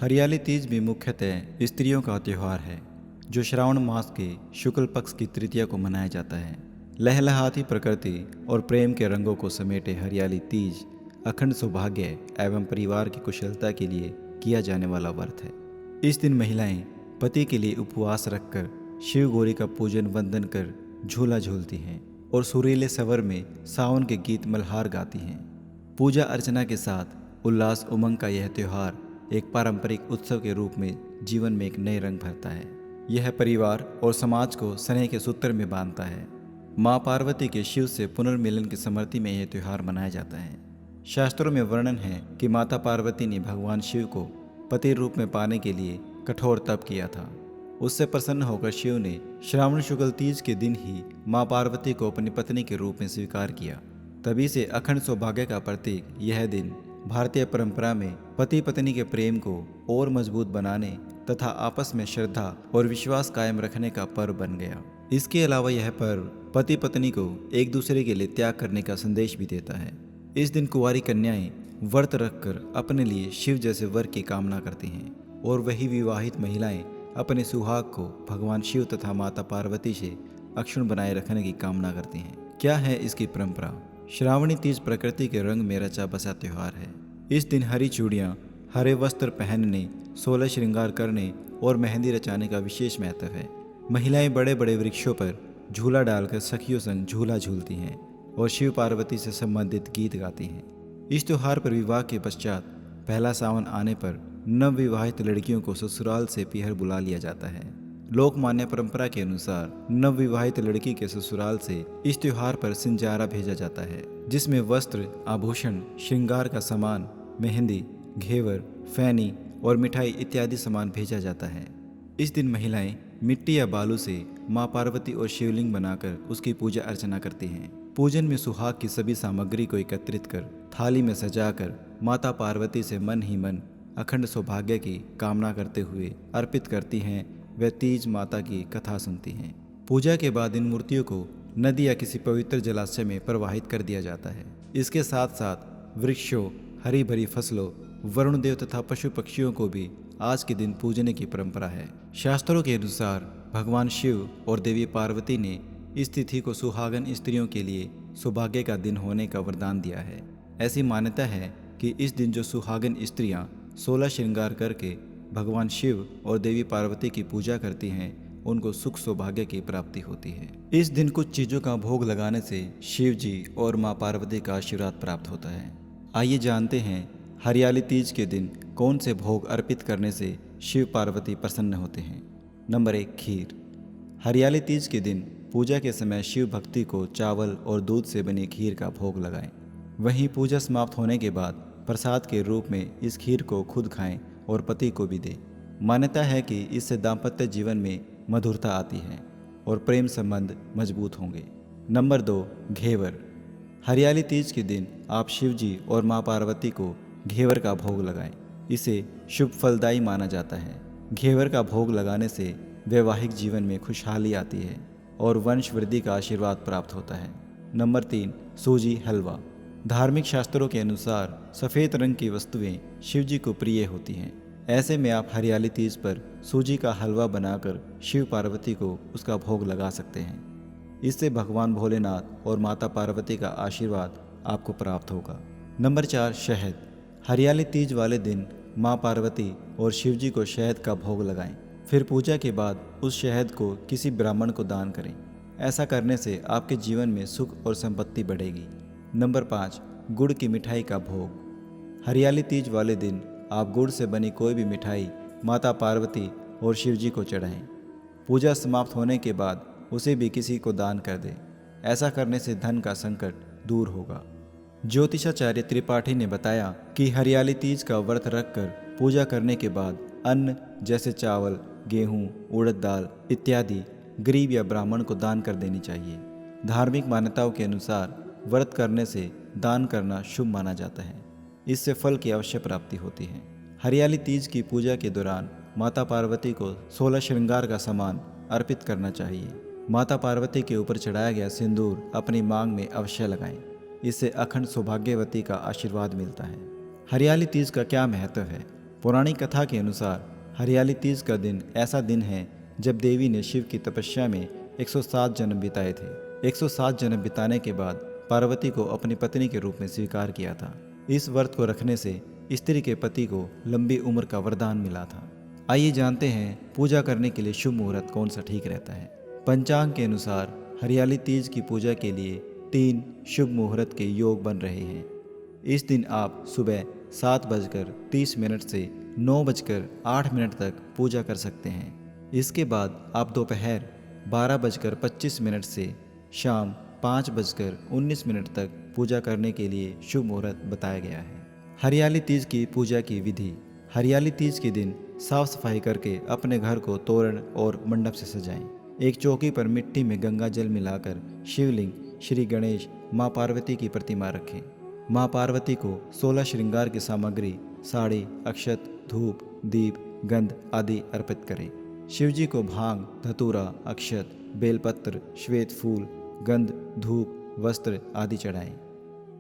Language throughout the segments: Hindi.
हरियाली तीज भी मुख्यतः स्त्रियों का त्यौहार है जो श्रावण मास के शुक्ल पक्ष की तृतीया को मनाया जाता है। लहलहाती प्रकृति और प्रेम के रंगों को समेटे हरियाली तीज अखंड सौभाग्य एवं परिवार की कुशलता के लिए किया जाने वाला व्रत है। इस दिन महिलाएं पति के लिए उपवास रखकर शिव गौरी का पूजन वंदन कर झूला झूलती हैं और सुरीले स्वर में सावन के गीत मल्हार गाती हैं। पूजा अर्चना के साथ उल्लास उमंग का यह त्यौहार एक पारंपरिक उत्सव के रूप में जीवन में एक नए रंग भरता है। यह परिवार और समाज को स्नेह के सूत्र में बांधता है। माँ पार्वती के शिव से पुनर्मिलन की स्मृति में यह त्यौहार मनाया जाता है। शास्त्रों में वर्णन है कि माता पार्वती ने भगवान शिव को पति रूप में पाने के लिए कठोर तप किया था। उससे प्रसन्न होकर शिव ने श्रावण शुक्ल तीज के दिन ही माँ पार्वती को अपनी पत्नी के रूप में स्वीकार किया। तभी से अखंड सौभाग्य का प्रतीक यह दिन भारतीय परंपरा में पति पत्नी के प्रेम को और मजबूत बनाने तथा आपस में श्रद्धा और विश्वास कायम रखने का पर्व बन गया। इसके अलावा यह पर्व पति पत्नी को एक दूसरे के लिए त्याग करने का संदेश भी देता है। इस दिन कुंवारी कन्याएं व्रत रखकर अपने लिए शिव जैसे वर की कामना करती हैं और वही विवाहित महिलाएं अपने सुहाग को भगवान शिव तथा माता पार्वती से अक्षुण्ण बनाए रखने की कामना करती हैं। क्या है इसकी परंपरा? श्रावणी तीज प्रकृति के रंग में रचा बसा त्यौहार है। इस दिन हरी चूड़ियाँ, हरे वस्त्र पहनने, 16 श्रृंगार करने और मेहंदी रचाने का विशेष महत्व है। महिलाएं बड़े बड़े वृक्षों पर झूला डालकर सखियों संग झूला झूलती हैं और शिव पार्वती से संबंधित गीत गाती हैं। इस त्यौहार पर विवाह के पश्चात पहला सावन आने पर नवविवाहित लड़कियों को ससुराल से पीहर बुला लिया जाता है। लोकमान्य परंपरा के अनुसार नवविवाहित लड़की के ससुराल से इस त्योहार पर सिंजारा भेजा जाता है, जिसमें वस्त्र, आभूषण, श्रृंगार का सामान, मेहंदी, घेवर, फैनी और मिठाई इत्यादि सामान भेजा जाता है। इस दिन महिलाएं मिट्टी या बालू से मां पार्वती और शिवलिंग बनाकर उसकी पूजा अर्चना करती हैं। पूजन में सुहाग की सभी सामग्री को एकत्रित कर थाली में सजाकर माता पार्वती से मन ही मन अखंड सौभाग्य की कामना करते हुए अर्पित करती हैं व तीज माता की कथा सुनती हैं। पूजा के बाद इन मूर्तियों को नदी या किसी पवित्र जलाशय में प्रवाहित कर दिया जाता है। इसके साथ साथ वृक्षों, हरी भरी फसलों, वरुण देव तथा पशु पक्षियों को भी आज के दिन पूजने की परंपरा है। शास्त्रों के अनुसार भगवान शिव और देवी पार्वती ने इस तिथि को सुहागन स्त्रियों के लिए सौभाग्य का दिन होने का वरदान दिया है। ऐसी मान्यता है कि इस दिन जो सुहागन स्त्रियां 16 श्रृंगार करके भगवान शिव और देवी पार्वती की पूजा करती हैं, उनको सुख सौभाग्य की प्राप्ति होती है। इस दिन कुछ चीज़ों का भोग लगाने से शिव जी और माँ पार्वती का आशीर्वाद प्राप्त होता है। आइए जानते हैं हरियाली तीज के दिन कौन से भोग अर्पित करने से शिव पार्वती प्रसन्न होते हैं। नंबर 1, खीर। हरियाली तीज के दिन पूजा के समय शिव भक्ति को चावल और दूध से बनी खीर का भोग लगाएं। वहीं पूजा समाप्त होने के बाद प्रसाद के रूप में इस खीर को खुद खाएं और पति को भी दें। मान्यता है कि इससे दाम्पत्य जीवन में मधुरता आती है और प्रेम संबंध मजबूत होंगे। नंबर 2, घेवर। हरियाली तीज के दिन आप शिव जी और माँ पार्वती को घेवर का भोग लगाएं। इसे शुभ फलदायी माना जाता है। घेवर का भोग लगाने से वैवाहिक जीवन में खुशहाली आती है और वंश वृद्धि का आशीर्वाद प्राप्त होता है। नंबर 3, सूजी हलवा। धार्मिक शास्त्रों के अनुसार सफ़ेद रंग की वस्तुएं शिव जी को प्रिय होती हैं। ऐसे में आप हरियाली तीज पर सूजी का हलवा बनाकर शिव पार्वती को उसका भोग लगा सकते हैं। इससे भगवान भोलेनाथ और माता पार्वती का आशीर्वाद आपको प्राप्त होगा। नंबर 4, शहद। हरियाली तीज वाले दिन माँ पार्वती और शिव जी को शहद का भोग लगाएं। फिर पूजा के बाद उस शहद को किसी ब्राह्मण को दान करें। ऐसा करने से आपके जीवन में सुख और संपत्ति बढ़ेगी। नंबर 5, गुड़ की मिठाई का भोग। हरियाली तीज वाले दिन आप गुड़ से बनी कोई भी मिठाई माता पार्वती और शिव जी को चढ़ाएं। पूजा समाप्त होने के बाद उसे भी किसी को दान कर दें। ऐसा करने से धन का संकट दूर होगा। ज्योतिषाचार्य त्रिपाठी ने बताया कि हरियाली तीज का व्रत रखकर पूजा करने के बाद अन्न जैसे चावल, गेहूँ, उड़द दाल इत्यादि गरीब या ब्राह्मण को दान कर देनी चाहिए। धार्मिक मान्यताओं के अनुसार व्रत करने से दान करना शुभ माना जाता है। इससे फल की अवश्य प्राप्ति होती है। हरियाली तीज की पूजा के दौरान माता पार्वती को 16 श्रृंगार का सामान अर्पित करना चाहिए। माता पार्वती के ऊपर चढ़ाया गया सिंदूर अपनी मांग में अवश्य लगाएं। इससे अखंड सौभाग्यवती का आशीर्वाद मिलता है। हरियाली तीज का क्या महत्व है? पौराणिक कथा के अनुसार हरियाली तीज का दिन ऐसा दिन है जब देवी ने शिव की तपस्या में 107 जन्म बिताए थे। 107 जन्म बिताने के बाद पार्वती को अपनी पत्नी के रूप में स्वीकार किया था। इस व्रत को रखने से स्त्री के पति को लंबी उम्र का वरदान मिला था। आइए जानते हैं पूजा करने के लिए शुभ मुहूर्त कौन सा ठीक रहता है। पंचांग के अनुसार हरियाली तीज की पूजा के लिए 3 शुभ मुहूर्त के योग बन रहे हैं। इस दिन आप सुबह 7:30 से 9:08 तक पूजा कर सकते हैं। इसके बाद आप दोपहर 12:25 से शाम 5:19 तक पूजा करने के लिए शुभ मुहूर्त बताया गया है। हरियाली तीज की पूजा की विधि। हरियाली तीज के दिन साफ सफाई करके अपने घर को तोरण और मंडप से सजाएं। एक चौकी पर मिट्टी में गंगा जल मिलाकर शिवलिंग, श्री गणेश, माँ पार्वती की प्रतिमा रखें। माँ पार्वती को 16 श्रृंगार की सामग्री, साड़ी, अक्षत, धूप, दीप, गंध आदि अर्पित करें। शिवजी को भांग, धतूरा, अक्षत, बेलपत्र, श्वेत फूल, गंध, धूप, वस्त्र आदि चढ़ाएं।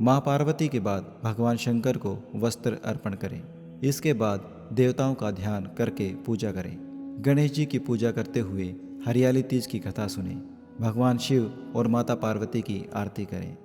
माँ पार्वती के बाद भगवान शंकर को वस्त्र अर्पण करें। इसके बाद देवताओं का ध्यान करके पूजा करें। गणेश जी की पूजा करते हुए हरियाली तीज की कथा सुनें। भगवान शिव और माता पार्वती की आरती करें।